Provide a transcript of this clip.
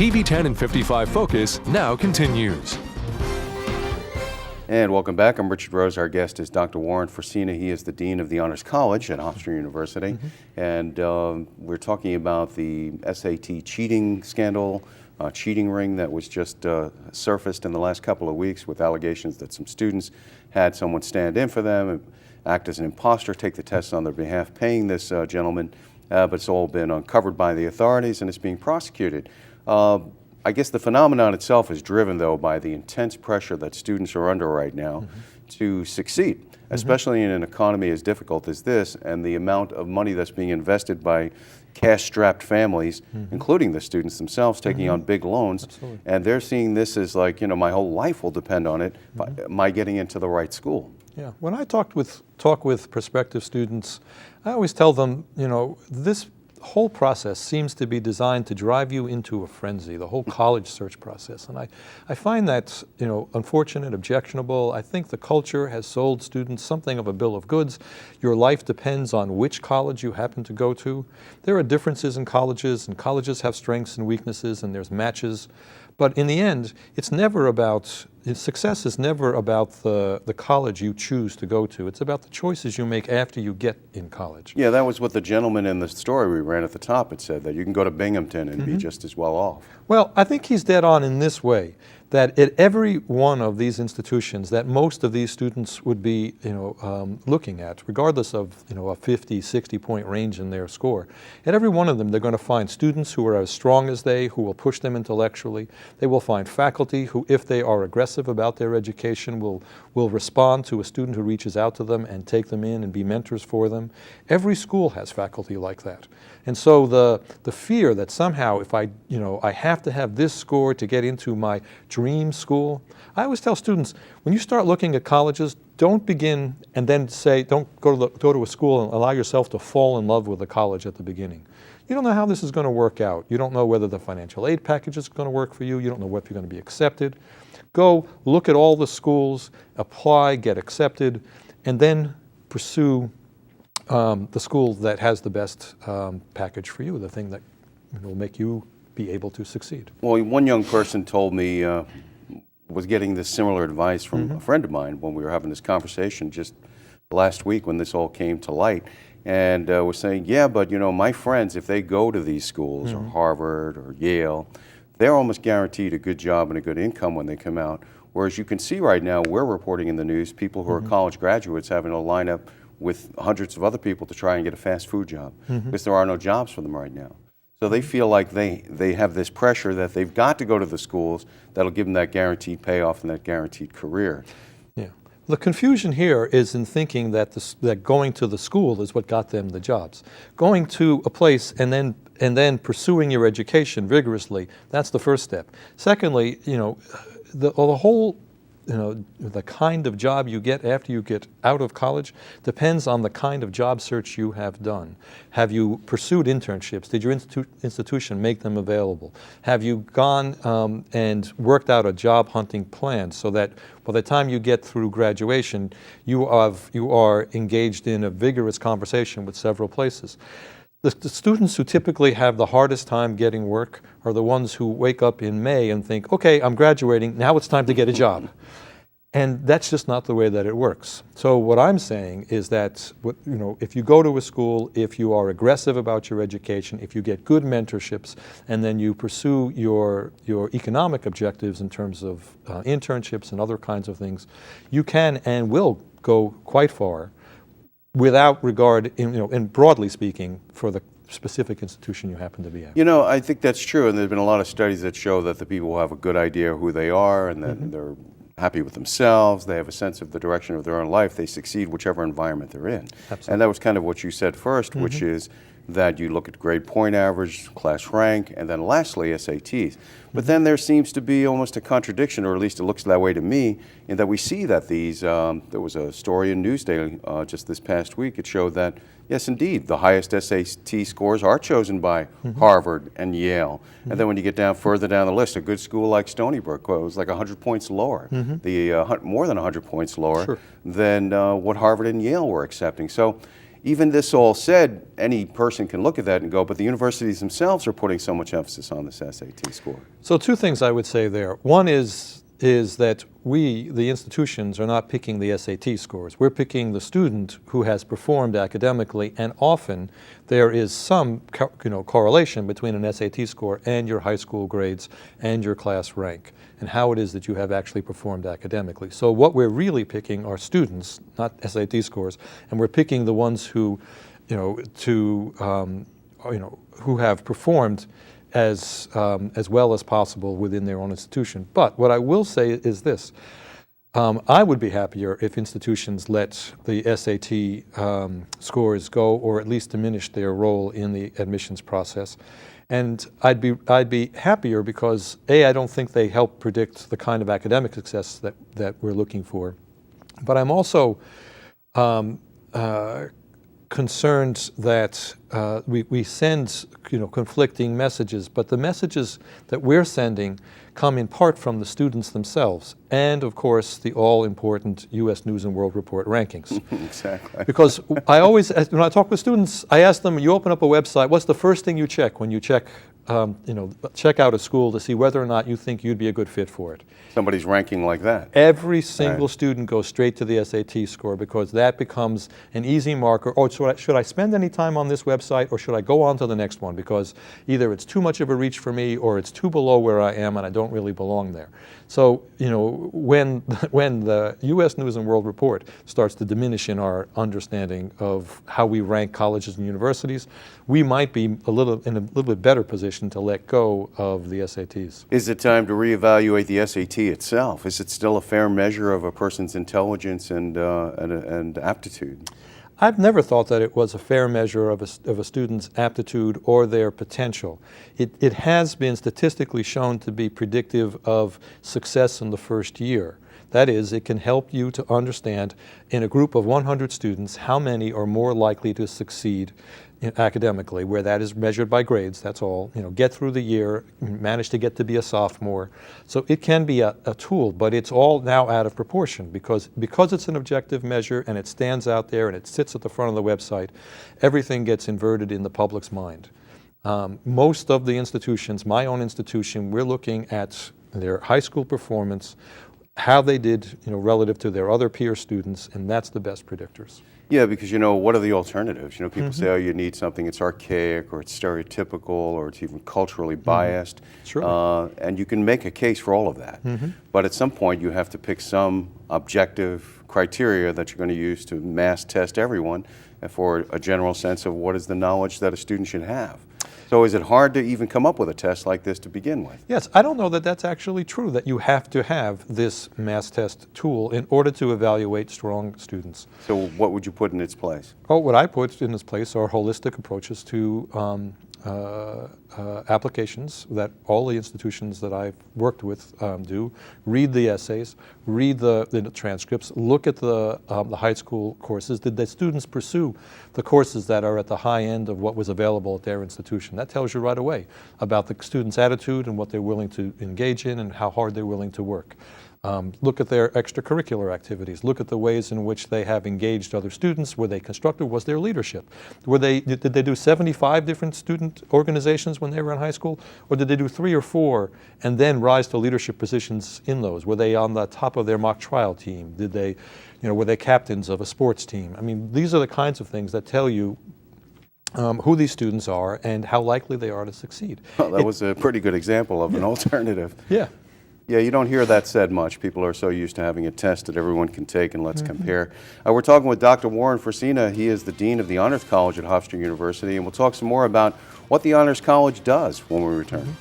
TV 10 and 55 Focus now continues. And welcome back. I'm Richard Rose. Our guest is Dr. Warren Frisna. He is the Dean of the Honors College at Hofstra University. And we're talking about the SAT cheating scandal, cheating ring that was just surfaced in the last couple of weeks with allegations that some students had someone stand in for them and act as an imposter, take the test on their behalf, paying this gentleman. But it's all been uncovered by the authorities and it's being prosecuted. I guess the phenomenon itself is driven, though, by the intense pressure that students are under right now to succeed, especially in an economy as difficult as this, and the amount of money that's being invested by cash-strapped families, including the students themselves, taking on big loans. Absolutely. And they're seeing this as like, you know, my whole life will depend on it, my getting into the right school. Yeah, when I talk with prospective students, I always tell them, you know, this whole process seems to be designed to drive you into a frenzy, the whole college search process. And I find that, you know, unfortunate, objectionable. I think the culture has sold students something of a bill of goods. Your life depends on which college you happen to go to. There are differences in colleges, and colleges have strengths and weaknesses, and there's matches. But in the end, it's never about, success is never about the college you choose to go to. It's about the choices you make after you get in college. Yeah, that was what the gentleman in the story we ran at the top had said, that you can go to Binghamton and be just as well off. Well, I think he's dead on in this way, that at every one of these institutions that most of these students would be, you know, looking at, regardless of, you know, a 50, 60-point range in their score, at every one of them they're going to find students who are as strong as they, who will push them intellectually. They will find faculty who, if they are aggressive about their education, will respond to a student who reaches out to them and take them in and be mentors for them. Every school has faculty like that. And so the fear that somehow if I have to have this score to get into my dream school. I always tell students, when you start looking at colleges, don't begin and then say, don't go to a school and allow yourself to fall in love with a college at the beginning. You don't know how this is going to work out. You don't know whether the financial aid package is going to work for you. You don't know if you're going to be accepted. Go look at all the schools, apply, get accepted, and then pursue the school that has the best package for you, the thing that will make you be able to succeed. Well, one young person told me, was getting this similar advice from a friend of mine when we were having this conversation just last week when this all came to light, and was saying, yeah, but you know, my friends, if they go to these schools, or Harvard or Yale, they're almost guaranteed a good job and a good income when they come out. Whereas you can see right now, we're reporting in the news, people who are college graduates having to line up with hundreds of other people to try and get a fast food job because there are no jobs for them right now. So they feel like they have this pressure that they've got to go to the schools that'll give them that guaranteed payoff and that guaranteed career. Yeah. The confusion here is in thinking that that going to the school is what got them the jobs. Going to a place and then pursuing your education vigorously, that's the first step. Secondly, you know, the whole, you know, the kind of job you get after you get out of college depends on the kind of job search you have done. Have you pursued internships? Did your institution make them available? Have you gone and worked out a job hunting plan so that by the time you get through graduation, you are engaged in a vigorous conversation with several places? The students who typically have the hardest time getting work are the ones who wake up in May and think, okay, I'm graduating, now it's time to get a job. And that's just not the way that it works. So what I'm saying is that, you know, if you go to a school, if you are aggressive about your education, if you get good mentorships, and then you pursue your economic objectives in terms of internships and other kinds of things, you can and will go quite far without regard, and broadly speaking, for the specific institution you happen to be at. You know, I think that's true, and there's been a lot of studies that show that the people have a good idea of who they are and that they're happy with themselves, they have a sense of the direction of their own life, they succeed whichever environment they're in. Absolutely. And that was kind of what you said first, which is that you look at grade point average, class rank, and then lastly SATs. But then there seems to be almost a contradiction, or at least it looks that way to me, in that we see that these, there was a story in Newsday just this past week, it showed that, yes indeed, the highest SAT scores are chosen by Harvard and Yale. And then when you get down further down the list, a good school like Stony Brook was like 100 points lower, more than 100 points lower than what Harvard and Yale were accepting. So even this all said, any person can look at that and go, but the universities themselves are putting so much emphasis on this SAT score. So two things I would say there. One is that we, the institutions, are not picking the SAT scores. We're picking the student who has performed academically, and often there is some correlation between an SAT score and your high school grades and your class rank, and how it is that you have actually performed academically. So what we're really picking are students, not SAT scores, and we're picking the ones who, who have performed as well as possible within their own institution. But what I will say is this. I would be happier if institutions let the SAT scores go, or at least diminish their role in the admissions process. And I'd be happier because, A, I don't think they help predict the kind of academic success that we're looking for. But I'm also concerned that we send conflicting messages, but the messages that we're sending come in part from the students themselves, and of course the all-important U.S. News and World Report rankings. Exactly. Because I always, when I talk with students, I ask them, you open up a website, what's the first thing you check when you check out a school to see whether or not you think you'd be a good fit for it? Somebody's ranking like that. Every single student goes straight to the SAT score, because that becomes an easy marker. Oh, should I spend any time on this website, or should I go on to the next one? Because either it's too much of a reach for me, or it's too below where I am and I don't really belong there. So, when the U.S. News and World Report starts to diminish in our understanding of how we rank colleges and universities, we might be in a little bit better position to let go of the SATs. Is it time to reevaluate the SAT itself? Is it still a fair measure of a person's intelligence and aptitude? I've never thought that it was a fair measure of a student's aptitude or their potential. It has been statistically shown to be predictive of success in the first year. That is, it can help you to understand in a group of 100 students how many are more likely to succeed academically, where that is measured by grades, that's all. Get through the year, manage to get to be a sophomore. So it can be a tool, but it's all now out of proportion because it's an objective measure and it stands out there and it sits at the front of the website. Everything gets inverted in the public's mind. Most of the institutions, my own institution, we're looking at their high school performance, how they did relative to their other peer students, and that's the best predictors. Yeah, because what are the alternatives? People say, oh, you need something, it's archaic or it's stereotypical or it's even culturally biased. Sure. And you can make a case for all of that. But at some point you have to pick some objective criteria that you're going to use to mass test everyone for a general sense of what is the knowledge that a student should have. So is it hard to even come up with a test like this to begin with? Yes, I don't know that that's actually true, that you have to have this mass test tool in order to evaluate strong students. So what would you put in its place? Oh, what I put in its place are holistic approaches to applications that all the institutions that I've worked with do. Read the essays, read the transcripts, look at the high school courses. Did the students pursue the courses that are at the high end of what was available at their institution? That tells you right away about the student's attitude and what they're willing to engage in and how hard they're willing to work. Look at their extracurricular activities. Look at the ways in which they have engaged other students. Were they constructive? Was their leadership? Did they do 75 different student organizations when they were in high school? Or did they do 3 or 4 and then rise to leadership positions in those? Were they on the top of their mock trial team? Were they captains of a sports team? I mean, these are the kinds of things that tell you who these students are and how likely they are to succeed. Well, that was a pretty good example of an alternative. Yeah. Yeah, you don't hear that said much. People are so used to having a test that everyone can take, and let's compare. We're talking with Dr. Warren Frisna. He is the Dean of the Honors College at Hofstra University, and we'll talk some more about what the Honors College does when we return.